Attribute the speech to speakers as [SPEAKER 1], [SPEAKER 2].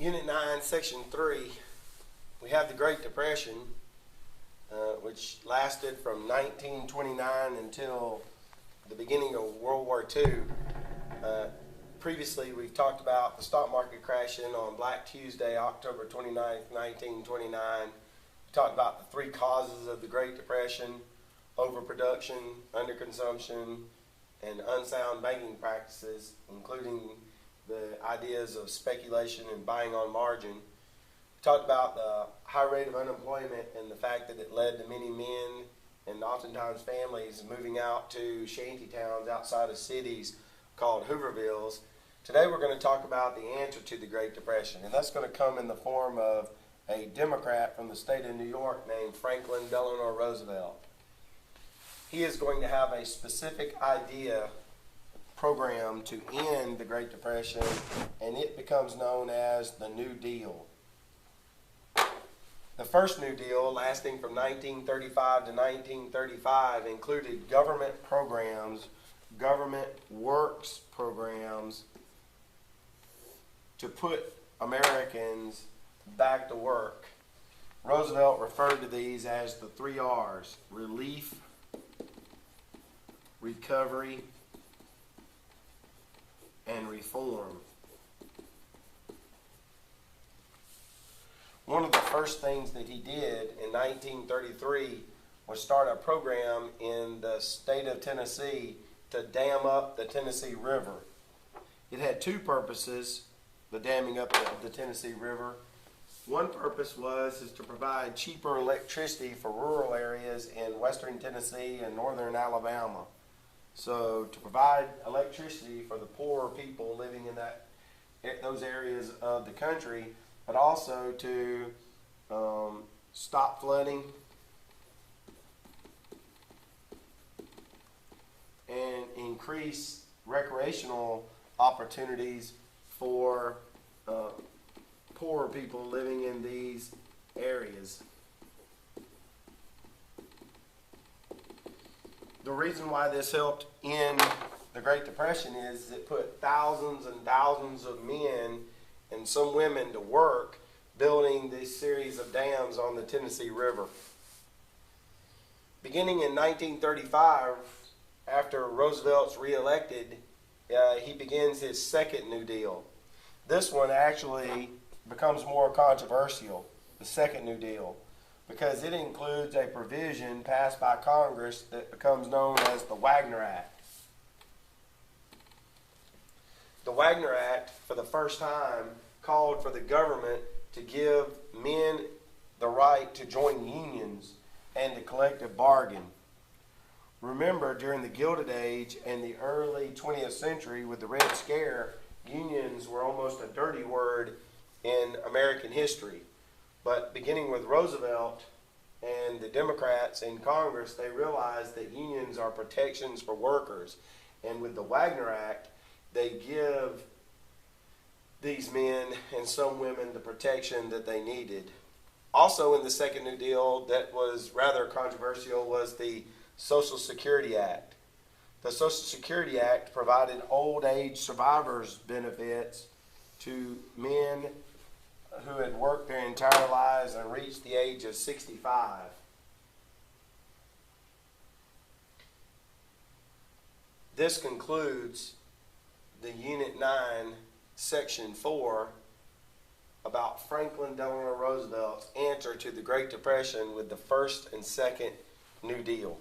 [SPEAKER 1] Unit 9, Section 3, we have the Great Depression, which lasted from 1929 until the beginning of World War II. Previously, we've talked about the stock market crashing on Black Tuesday, October 29th, 1929. We talked about the three causes of the Great Depression: overproduction, underconsumption, and unsound banking practices, including the ideas of speculation and buying on margin. We talked about the high rate of unemployment and the fact that it led to many men and oftentimes families moving out to shanty towns outside of cities called Hoovervilles. Today we're going to talk about the answer to the Great Depression, and that's going to come in the form of a Democrat from the state of New York named Franklin Delano Roosevelt. He is going to have a specific idea program to end the Great Depression, and it becomes known as the New Deal. The first New Deal, lasting from 1935 to 1935, included government programs, government works programs to put Americans back to work. Roosevelt referred to these as the 3 R's: relief, recovery, and reform. One of the first things that he did in 1933 was start a program in the state of Tennessee to dam up the Tennessee River. It had 2 purposes, the damming up of the Tennessee River. One purpose was to provide cheaper electricity for rural areas in western Tennessee and northern Alabama. So to provide electricity for the poorer people living in those areas of the country, but also to stop flooding and increase recreational opportunities for poorer people living in these areas. The reason why this helped end the Great Depression is it put thousands and thousands of men and some women to work building this series of dams on the Tennessee River. Beginning in 1935, after Roosevelt's reelected, he begins his second New Deal. This one actually becomes more controversial, the second New Deal, because it includes a provision passed by Congress that becomes known as the Wagner Act. The Wagner Act, for the first time, called for the government to give men the right to join unions and to collective bargain. Remember, during the Gilded Age and the early 20th century with the Red Scare, unions were almost a dirty word in American history. But beginning with Roosevelt and the Democrats in Congress, they realized that unions are protections for workers. And with the Wagner Act, they give these men and some women the protection that they needed. Also in the second New Deal that was rather controversial was the Social Security Act. The Social Security Act provided old age survivors benefits to men who had worked their entire lives and reached the age of 65. This concludes the Unit 9, Section 4, about Franklin Delano Roosevelt's answer to the Great Depression with the first and second New Deal.